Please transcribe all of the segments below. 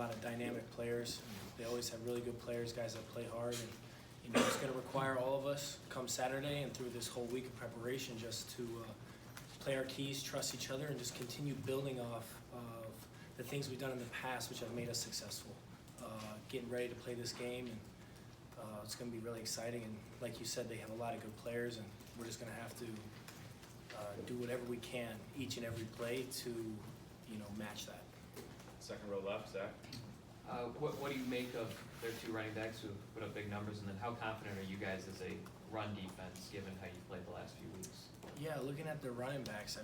lot of dynamic players. They always have really good players, guys that play hard, and it's going to require all of us come Saturday and through this whole week of preparation just to play our keys, trust each other, and just continue building off of the things we've done in the past, which have made us successful. Getting ready to play this game, and it's going to be really exciting. And like you said, they have a lot of good players, and we're just going to have to do whatever we can each and every play to, match that. Second row left, Zach. What do you make of their two running backs who put up big numbers, and then how confident are you guys as a run defense given how you played the last few weeks? Yeah, looking at their running backs,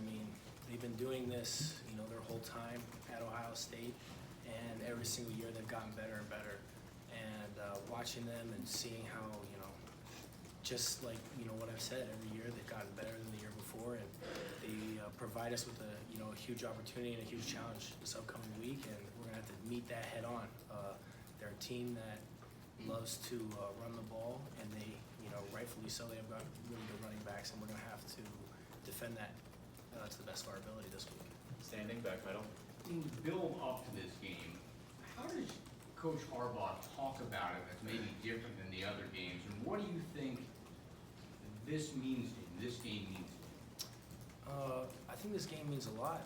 they've been doing this, their whole time at Ohio State, and every single year they've gotten better and better. And watching them and seeing how, just like, what I've said, every year they've gotten better than the year before, and they provide us with a huge opportunity and a huge challenge this upcoming week, and we're gonna have to meet that head on. They're a team that loves to run the ball, and they, rightfully so, they have got really good running backs, and we're gonna have to defend that to the best of our ability this week. Standing back middle. In the build up to this game, how does Coach Harbaugh talk about it that's maybe different than the other games, and what do you think this means to you, this game means to you? I think this game means a lot,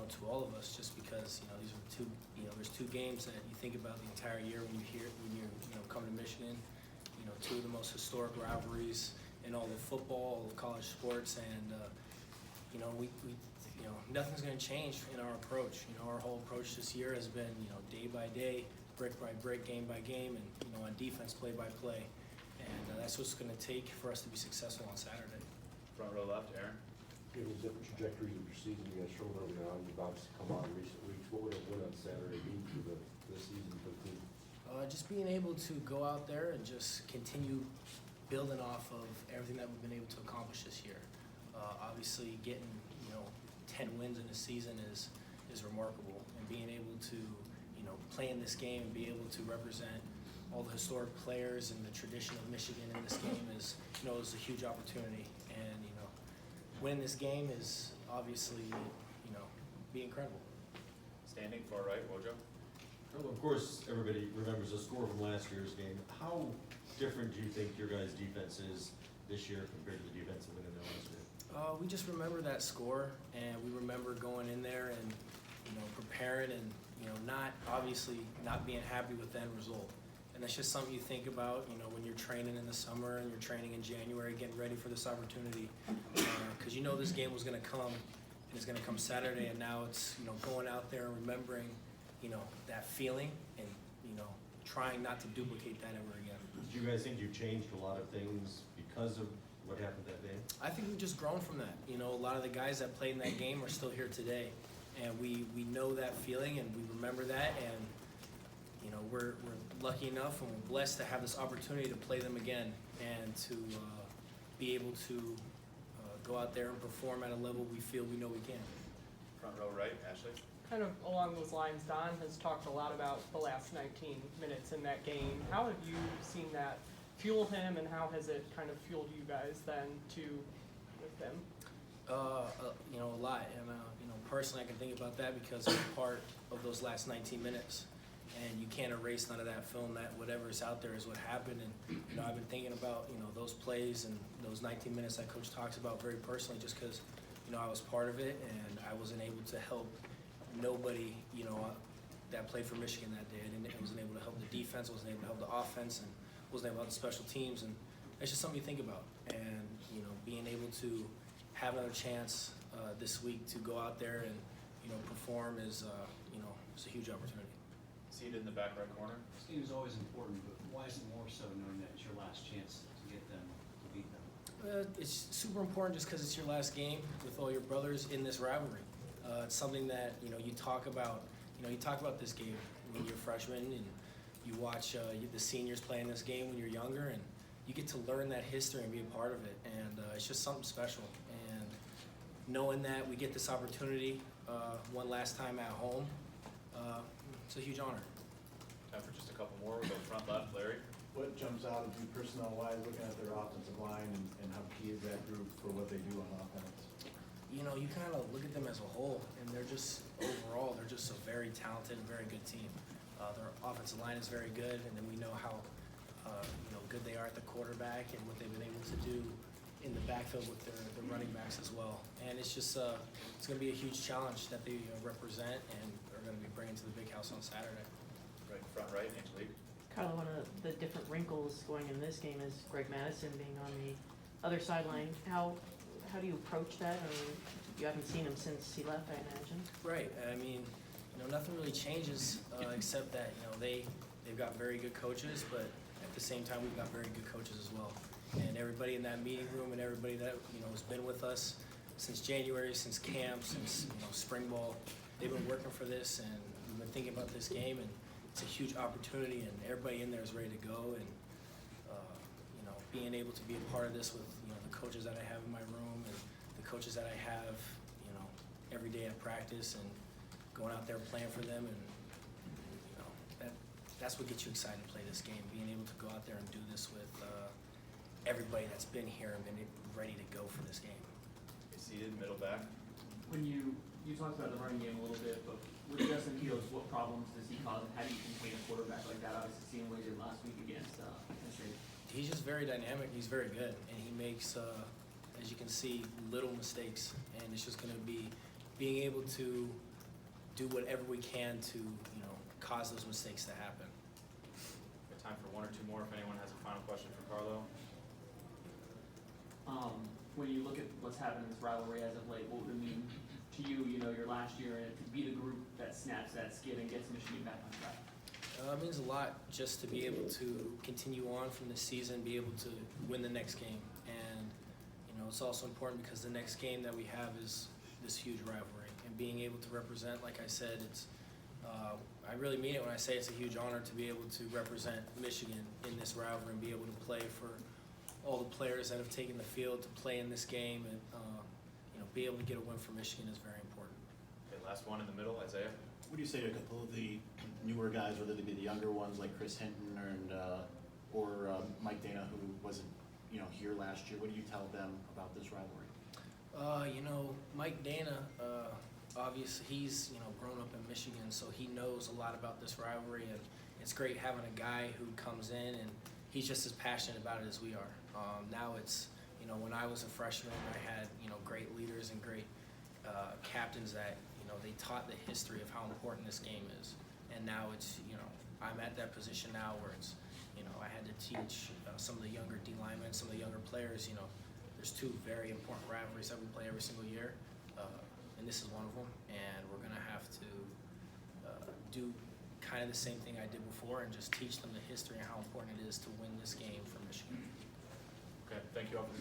to all of us, just because, these are two, there's two games that you think about the entire year when you come to Michigan, two of the most historic rivalries in all of football, all of college sports, and, nothing's going to change in our approach. Our whole approach this year has been, day by day, brick by brick, game by game, and, on defense, play by play. And that's what's going to take for us to be successful on Saturday. Front row left, Aaron. Given the different trajectories of your season, you guys showed early on, you've obviously come on in recent weeks. What would a win on Saturday mean to the season for the team? Just being able to go out there and just continue building off of everything that we've been able to accomplish this year. Obviously, getting 10 wins in a season is remarkable, and being able to play in this game and be able to represent all the historic players and the tradition of Michigan in this game is is a huge opportunity. And winning this game is obviously be incredible. Standing far right, Wojo. Well, of course, everybody remembers the score from last year's game. How different do you think your guys' defense is this year compared to the defense that went in there last year? We just remember that score, and we remember going in there and preparing and not being happy with the end result. And that's just something you think about, when you're training in the summer and you're training in January, getting ready for this opportunity, because this game was going to come, and it's going to come Saturday, and now it's going out there and remembering that feeling and trying not to duplicate that ever again. Do you guys think you changed a lot of things because of what happened that day? I think we've just grown from that. A lot of the guys that played in that game are still here today, and we know that feeling and we remember that, and we're lucky enough and we're blessed to have this opportunity to play them again and to be able to go out there and perform at a level we know we can. Front row right, Ashley. Kind of along those lines, Don has talked a lot about the last 19 minutes in that game. How have you seen that fuel him, and how has it kind of fueled you guys then with them? A lot. And personally, I can think about that because I'm part of those last 19 minutes, and you can't erase none of that film. That whatever's out there is what happened. And I've been thinking about those plays and those 19 minutes that Coach talks about very personally, just because I was part of it, and I wasn't able to help nobody that played for Michigan that day. I wasn't able to help the defense, wasn't able to help the offense, and wasn't able to help the special teams. And it's just something you think about. And being able to have another chance this week to go out there and perform is it's a huge opportunity. Seated in the back right corner. This game is always important, but why is it more so knowing that it's your last chance to get them, to beat them? It's super important just because it's your last game with all your brothers in this rivalry. It's something that you talk about. You talk about this game when you're a freshman, and you watch the seniors playing this game when you're younger, and you get to learn that history and be a part of it. And it's just something special. And knowing that we get this opportunity one last time at home, it's a huge honor. Time for just a couple more. We'll go front left, Larry. What jumps out at you personnel-wise, looking at their offensive line and how key is that group for what they do on offense? You kind of look at them as a whole, and they're just, overall, they're just a very talented and very good team. Their offensive line is very good, and then we know how good they are at the quarterback and what they've been able to do in the backfield with their running backs as well. And it's just it's going to be a huge challenge that they represent and are going to be bringing to the big house on Saturday. Right, front right, Angelique. Carlo, one of the different wrinkles going in this game is Greg Madison being on the other sideline. How do you approach that? I mean, you haven't seen him since he left, I imagine. Right. I mean, nothing really changes except that they've got very good coaches, but at the same time we've got very good coaches as well. And everybody in that meeting room and everybody that has been with us since January, since camp, since spring ball, they've been working for this, and we've been thinking about this game, and it's a huge opportunity, and everybody in there is ready to go. And being able to be a part of this with the coaches that I have in my room and the coaches that I have every day at practice, and going out there playing for them, and that's what gets you excited to play this game. Being able to go out there and do this with everybody that's been here and been ready to go for this game. Okay, seated, middle back. When you talked about the running game a little bit, but with Justin Fields, what problems does he cause, and how do you contain a quarterback like that? Obviously, seeing what he did last week against Penn State. He's just very dynamic. He's very good, and he makes, as you can see, little mistakes. And it's just going to be being able to do whatever we can to, cause those mistakes to happen. Got time for one or two more if anyone has a final question for Carlo. When you look at what's happened in this rivalry as of late, what would it mean to you, your last year, and to be the group that snaps that skid and gets Michigan back on track? It means a lot just to be able to continue on from this season, be able to win the next game. And, it's also important because the next game that we have is this huge rivalry. And being able to represent, like I said, I really mean it when I say it's a huge honor to be able to represent Michigan in this rivalry and be able to play for all the players that have taken the field to play in this game, and be able to get a win for Michigan is very important. Okay, last one in the middle, Isaiah. What do you say to a couple of the newer guys, whether they be the younger ones like Chris Hinton or Mike Dana, who wasn't here last year? What do you tell them about this rivalry? Mike Dana, obviously he's grown up in Michigan, so he knows a lot about this rivalry, and it's great having a guy who comes in and he's just as passionate about it as we are. Now it's when I was a freshman, I had great leaders and great captains that they taught the history of how important this game is, and now it's I'm at that position now where it's I had to teach some of the younger D linemen, some of the younger players. There's two very important rivalries that we play every single year, and this is one of them. And we're gonna have to do kind of the same thing I did before and just teach them the history and how important it is to win this game for Michigan.